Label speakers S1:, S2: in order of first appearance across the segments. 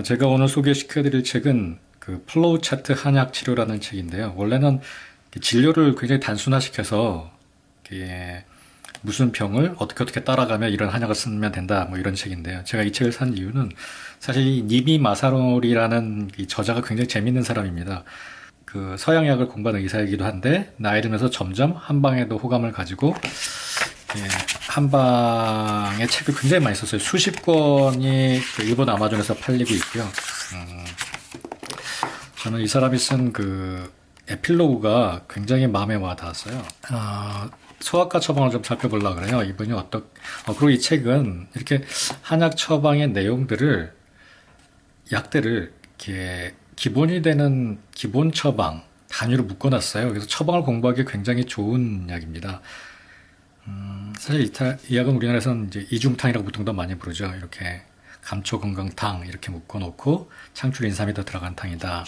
S1: 제가 오늘 소개시켜드릴 책은 그 플로우 차트 한약 치료라는 책인데요. 원래는 진료를 굉장히 단순화시켜서 이게 무슨 병을 어떻게 따라가면 이런 한약을 쓰면 된다 뭐 이런 책인데요. 제가 이 책을 산 이유는 사실 이 니미 마사로리라는 이 저자가 굉장히 재밌는 사람입니다. 그 서양약을 공부하는 의사이기도 한데 나이 들면서 점점 한방에도 호감을 가지고 한방의 책을 굉장히 많이 썼어요. 수십 권이 그 일본 아마존에서 팔리고 있고요. 저는 이 사람이 쓴 그 에필로그가 굉장히 마음에 와 닿았어요. 소아과 처방을 좀 살펴보려고 그래요. 이분이 그리고 이 책은 이렇게 한약 처방의 내용들을, 약들을 이렇게 기본이 되는 기본 처방 단위로 묶어놨어요. 그래서 처방을 공부하기 굉장히 좋은 약입니다. 사실 이 약은 우리나라에서는 이제 이중탕이라고 보통 더 많이 부르죠. 이렇게 감초건강탕 이렇게 묶어놓고 창출 인삼이 더 들어간 탕이다.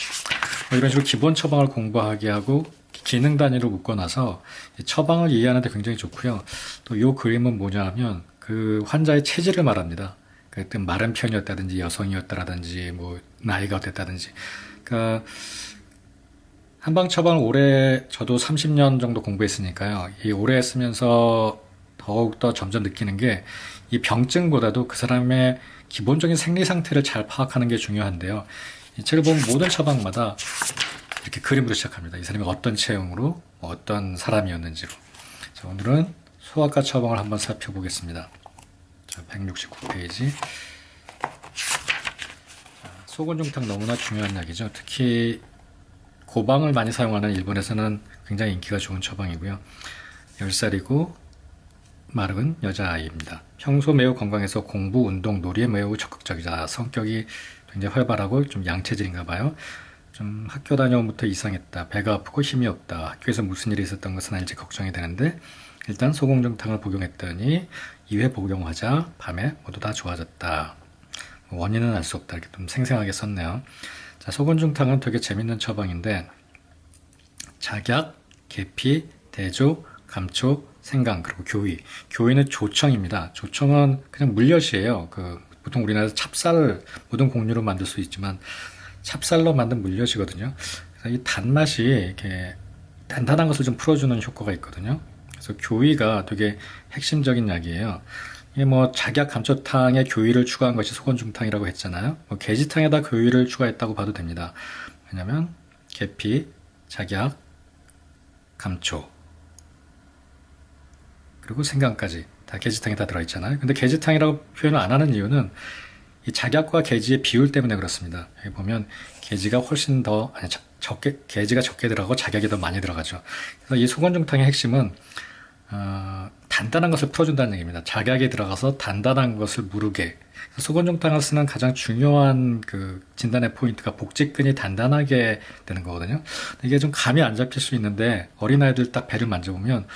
S1: 뭐 이런 식으로 기본 처방을 공부하게 하고 기능 단위로 묶어놔서 처방을 이해하는데 굉장히 좋고요. 또 이 그림은 뭐냐 하면 그 환자의 체질을 말합니다. 그때 마른 편이었다든지 여성이었다라든지 뭐 나이가 어땠다든지. 그러니까 한방 처방을 오래, 저도 30년 정도 공부했으니까요. 이 오래 했으면서 더욱더 점점 느끼는 게 이 병증보다도 그 사람의 기본적인 생리 상태를 잘 파악하는 게 중요한데요. 이 책을 보면 모든 처방마다 이렇게 그림으로 시작합니다. 이 사람이 어떤 체형으로 어떤 사람이었는지로. 자, 오늘은 소아과 처방을 한번 살펴보겠습니다. 자, 169페이지. 소곤종탕 너무나 중요한 약이죠. 특히 고방을 많이 사용하는 일본에서는 굉장히 인기가 좋은 처방이고요. 10살이고 마른 여자아이입니다. 평소 매우 건강해서 공부, 운동, 놀이에 매우 적극적이자 성격이 굉장히 활발하고 좀 양체질인가 봐요. 좀 학교 다녀오면부터 이상했다. 배가 아프고 힘이 없다. 학교에서 무슨 일이 있었던 것은 알지 걱정이 되는데 일단 소공정탕을 복용했더니 2회 복용하자 밤에 모두 다 좋아졌다. 원인은 알 수 없다. 이렇게 좀 생생하게 썼네요. 자, 소곤중탕은 되게 재밌는 처방인데 작약, 계피, 대조, 감초, 생강, 그리고 교위. 교위는 조청입니다. 조청은 그냥 물엿이에요. 보통 우리나라에서 찹쌀, 모든 곡류로 만들 수 있지만 찹쌀로 만든 물엿이거든요. 그래서 이 단맛이 이렇게 단단한 것을 좀 풀어주는 효과가 있거든요. 그래서 교위가 되게 핵심적인 약이에요. 이게 뭐 작약 감초탕에 교위를 추가한 것이 소건중탕이라고 했잖아요. 뭐 계지탕에다 교위를 추가했다고 봐도 됩니다. 왜냐면 계피, 작약, 감초 그리고 생강까지 다 계지탕에 다 들어있잖아요. 근데 계지탕이라고 표현을 안 하는 이유는 이 작약과 계지의 비율 때문에 그렇습니다. 여기 보면 계지가 훨씬 더 적게, 계지가 적게 들어가고 작약이 더 많이 들어가죠. 그래서 이 소건중탕의 핵심은 단단한 것을 풀어준다는 얘기입니다. 작약이 들어가서 단단한 것을 무르게. 소건종탕을 쓰는 가장 중요한 그 진단의 포인트가 복직근이 단단하게 되는 거거든요. 이게 좀 감이 안 잡힐 수 있는데 어린아이들 딱 배를 만져보면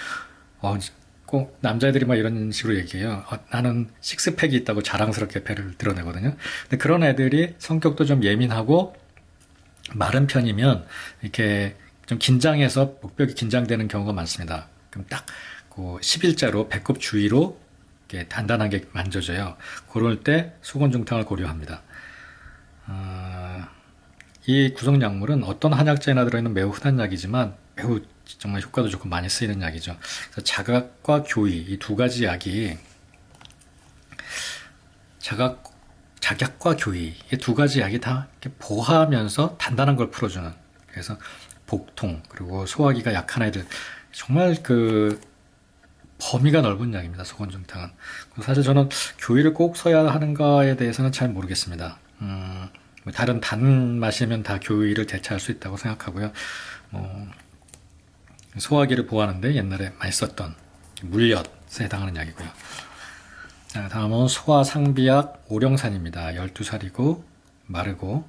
S1: 꼭 남자애들이 막 이런 식으로 얘기해요. 나는 식스팩이 있다고 자랑스럽게 배를 드러내거든요. 근데 그런 애들이 성격도 좀 예민하고 마른 편이면 이렇게 좀 긴장해서 목벽이 긴장되는 경우가 많습니다. 그럼 딱 그 11자로 배꼽 주위로 이렇게 단단하게 만져져요. 그럴 때 소곤중탕을 고려합니다. 이 구성약물은 어떤 한약재에나 들어있는 매우 흔한 약이지만 매우 정말 효과도 좋고 많이 쓰이는 약이죠. 그래서 자각과 교위 이 두 가지 약이 작약과 교위 이 두 가지 약이 다 이렇게 보하면서 단단한 걸 풀어주는, 그래서 복통 그리고 소화기가 약한 아이들 정말 그 범위가 넓은 약입니다. 소곤중탕은. 사실 저는 교위를 꼭 써야 하는가에 대해서는 잘 모르겠습니다. 뭐 다른 단맛이면 다 교위를 대체할 수 있다고 생각하고요. 소화기를 보호하는데 옛날에 많이 썼던 물엿에 해당하는 약이고요. 자, 다음은 소화상비약 오령산입니다. 12살이고 마르고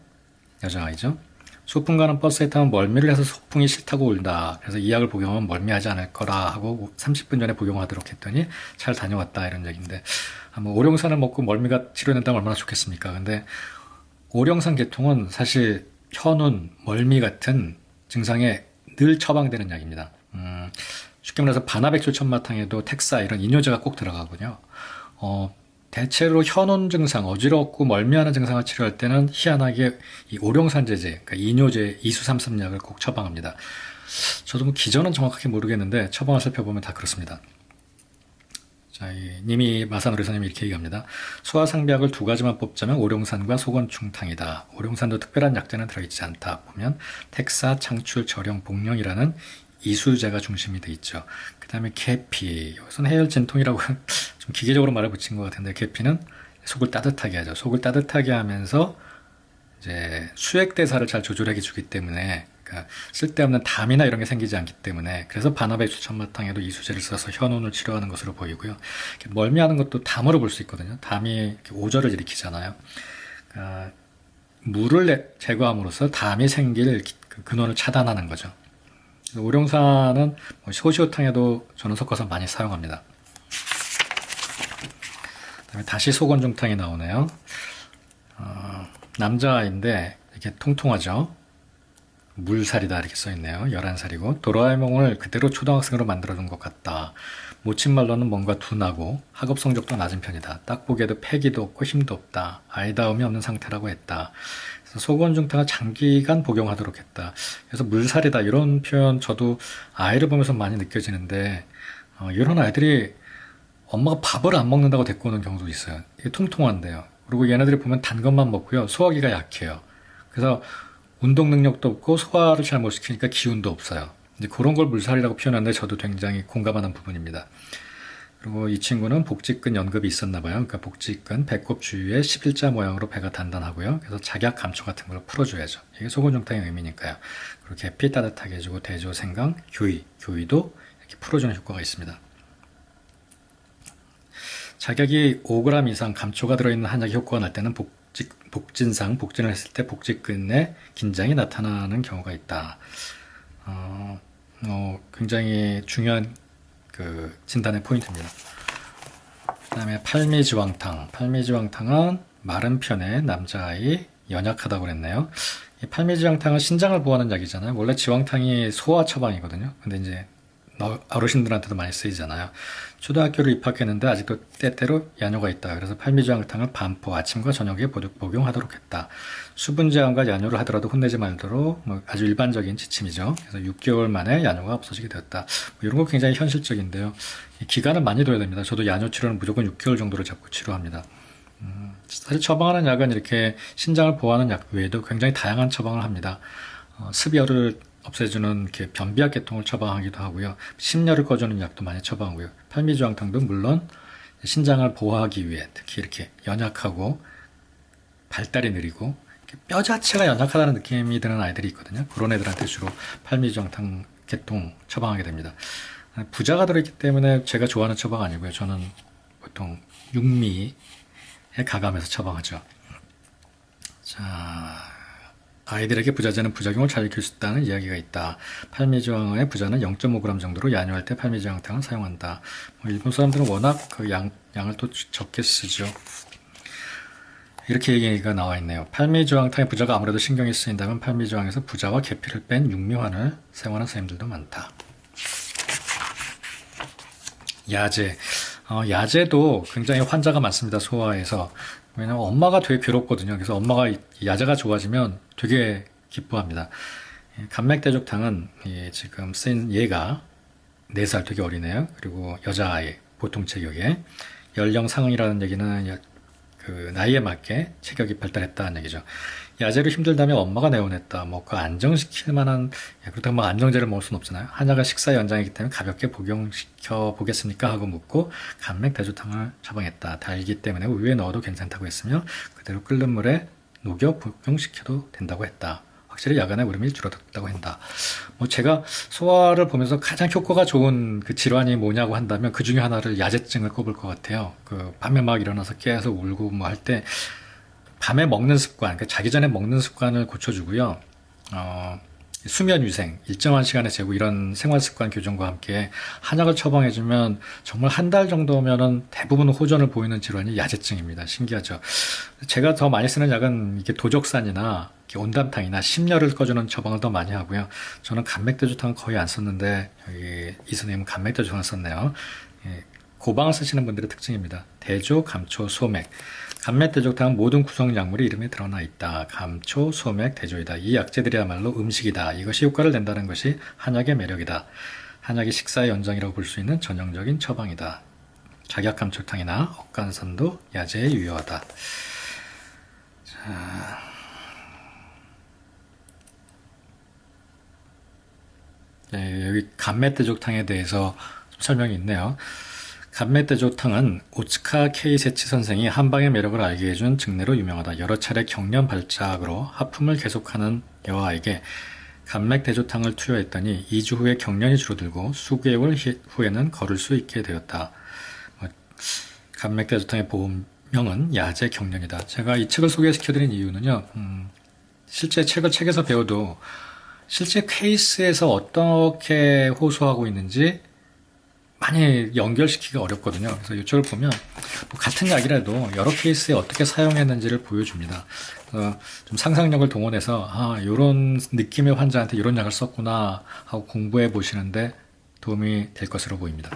S1: 여자아이죠. 소풍 가는 버스에 타면 멀미를 해서 소풍이 싫다고 울다. 그래서 이 약을 복용하면 멀미하지 않을 거라 하고 30분 전에 복용하도록 했더니 잘 다녀왔다, 이런 얘기인데, 뭐 오령산을 먹고 멀미가 치료된다면 얼마나 좋겠습니까? 근데 오령산 계통은 사실 현운, 멀미 같은 증상에 늘 처방되는 약입니다. 쉽게 말해서 반화백초 천마탕에도 택사 이런 이뇨제가 꼭 들어가거든요. 대체로 현온 증상, 어지럽고 멀미하는 증상을 치료할 때는 희한하게 이 오룡산제제, 그러니까 이뇨제, 이수삼습약을 꼭 처방합니다. 저도 뭐 기전은 정확하게 모르겠는데 처방을 살펴보면 다 그렇습니다. 자, 님이 마산으로 의사님이 이렇게 얘기합니다. 소화상비약을 두 가지만 뽑자면 오룡산과 소건충탕이다. 오룡산도 특별한 약재는 들어있지 않다. 보면 택사, 창출, 절영, 복령이라는 이수제가 중심이 돼 있죠. 그 다음에 계피, 여기서는 해열진통이라고 좀 기계적으로 말을 붙인 것 같은데, 계피는 속을 따뜻하게 하죠. 속을 따뜻하게 하면서 이제 수액대사를 잘 조절해 주기 때문에, 그러니까 쓸데없는 담이나 이런 게 생기지 않기 때문에, 그래서 반화백수 천마탕에도 이수제를 써서 현온을 치료하는 것으로 보이고요. 멀미하는 것도 담으로 볼 수 있거든요. 담이 오절을 일으키잖아요. 그러니까 물을 제거함으로써 담이 생길 그 근원을 차단하는 거죠. 오룡산은 소시오탕에도 저는 섞어서 많이 사용합니다. 그다음에 다시 소건중탕이 나오네요. 남자아이인데 이렇게 통통하죠. 물살이다 이렇게 써있네요. 11살이고 도라에몽을 그대로 초등학생으로 만들어준 것 같다. 모친말로는 뭔가 둔하고 학업 성적도 낮은 편이다. 딱 보기에도 패기도 없고 힘도 없다. 아이다움이 없는 상태라고 했다. 그래서 소건중탕을 장기간 복용하도록 했다. 그래서 물살이다 이런 표현 저도 아이를 보면서 많이 느껴지는데 이런 아이들이 엄마가 밥을 안 먹는다고 데리고 오는 경우도 있어요. 이게 통통한데요. 그리고 얘네들이 보면 단 것만 먹고요. 소화기가 약해요. 그래서 운동 능력도 없고 소화를 잘 못 시키니까 기운도 없어요. 이제 그런 걸 물살이라고 표현하는데 저도 굉장히 공감하는 부분입니다. 그리고 이 친구는 복직근 연급이 있었나 봐요. 그러니까 복직근, 배꼽 주위에 11자 모양으로 배가 단단하고요. 그래서 작약, 감초 같은 걸 풀어줘야죠. 이게 소곤중탕의 의미니까요. 그리고 계피 따뜻하게 해주고 대조, 생강, 교위도 이렇게 풀어주는 효과가 있습니다. 작약이 5g 이상 감초가 들어있는 한약이 효과가 날 때는 복진을 했을 때 복직근에 긴장이 나타나는 경우가 있다. 굉장히 중요한 그 진단의 포인트입니다. 그 다음에 팔미지왕탕은 마른 편의 남자아이 연약하다고 그랬네요. 이 팔미지왕탕은 신장을 보호하는 약이잖아요. 원래 지왕탕이 소화 처방이거든요. 근데 이제 어르신들한테도 많이 쓰이잖아요. 초등학교를 입학했는데 아직도 때때로 야뇨가 있다. 그래서 팔미지왕탕을 반포 아침과 저녁에 복용하도록 했다. 수분 제한과 야뇨를 하더라도 혼내지 말도록 아주 일반적인 지침이죠. 그래서 6개월 만에 야뇨가 없어지게 되었다. 이런 거 굉장히 현실적인데요. 기간을 많이 둬야 됩니다. 저도 야뇨 치료는 무조건 6개월 정도를 잡고 치료합니다. 사실 처방하는 약은 이렇게 신장을 보호하는 약 외에도 굉장히 다양한 처방을 합니다. 습열을 없애주는 이렇게 변비약 계통을 처방하기도 하고요. 심열을 꺼주는 약도 많이 처방하고요. 팔미지왕탕도 물론 신장을 보호하기 위해 특히 이렇게 연약하고 발달이 느리고 뼈 자체가 연약하다는 느낌이 드는 아이들이 있거든요. 그런 애들한테 주로 팔미지왕탕 계통 처방하게 됩니다. 부자가 들어있기 때문에 제가 좋아하는 처방 아니고요. 저는 보통 육미에 가감해서 처방하죠. 자, 아이들에게 부자재는 부작용을 잘 일으킬 수 있다는 이야기가 있다. 팔미지왕의 부자는 0.5g 정도로 야뇨할 때 팔미지왕탕을 사용한다. 일본 사람들은 워낙 그 양을 또 적게 쓰죠. 이렇게 얘기가 나와 있네요. 팔미지왕탕의 부자가 아무래도 신경이 쓰인다면 팔미지왕에서 부자와 계피를 뺀 육미환을 사용하는 선생님들도 많다. 야제. 야제도 굉장히 환자가 많습니다. 소아에서. 왜냐면 엄마가 되게 괴롭거든요. 그래서 엄마가 야제가 좋아지면 되게 기뻐합니다. 감맥대족탕은 지금 쓴 얘가 4살 되게 어리네요. 그리고 여자아이 보통 체격에 연령 상응이라는 얘기는 그 나이에 맞게 체격이 발달했다는 얘기죠. 야제로 힘들다면 엄마가 내원했다. 그 안정시킬 만한 그렇다고 안정제를 먹을 수는 없잖아요. 한약은 식사 연장이기 때문에 가볍게 복용시켜 보겠습니까? 하고 묻고 감맥대조탕을 처방했다. 달기 때문에 우유에 넣어도 괜찮다고 했으며 그대로 끓는 물에 녹여 복용시켜도 된다고 했다. 확실히 야간의 울음이 줄어들었다고 한다. 제가 소화를 보면서 가장 효과가 좋은 그 질환이 뭐냐고 한다면 그 중에 하나를 야제증을 꼽을 것 같아요. 밤에 막 일어나서 계속 울고 할 때 밤에 먹는 습관, 그러니까 자기 전에 먹는 습관을 고쳐주고요. 수면 위생, 일정한 시간에 재고 이런 생활 습관 교정과 함께 한약을 처방해주면 정말 한 달 정도면은 대부분 호전을 보이는 질환이 야제증입니다. 신기하죠. 제가 더 많이 쓰는 약은 이게 도적산이나 온담탕이나 심열을 꺼주는 처방을 더 많이 하고요. 저는 감맥대조탕은 거의 안 썼는데 여기 이 선생님은 감맥대조탕을 썼네요. 고방을 쓰시는 분들의 특징입니다. 대조, 감초, 소맥. 감맥대조탕은 모든 구성약물이 이름에 드러나 있다. 감초, 소맥, 대조이다. 이 약재들이야말로 음식이다. 이것이 효과를 낸다는 것이 한약의 매력이다. 한약이 식사의 연장이라고 볼 수 있는 전형적인 처방이다. 작약감초탕이나 억간산도 야제에 유효하다. 자, 네, 여기 감맥대조탕에 대해서 좀 설명이 있네요. 감맥대조탕은 오츠카 케이세치 선생이 한방의 매력을 알게 해준 증례로 유명하다. 여러 차례 경련 발작으로 하품을 계속하는 여아에게 감맥대조탕을 투여했더니 2주 후에 경련이 줄어들고 수개월 후에는 걸을 수 있게 되었다. 감맥대조탕의 보험명은 야제 경련이다. 제가 이 책을 소개시켜드린 이유는요. 실제 책에서 배워도 실제 케이스에서 어떻게 호소하고 있는지 많이 연결시키기가 어렵거든요. 그래서 이 책을 보면 같은 약이라도 여러 케이스에 어떻게 사용했는지를 보여줍니다. 좀 상상력을 동원해서 이런 느낌의 환자한테 이런 약을 썼구나 하고 공부해 보시는데 도움이 될 것으로 보입니다.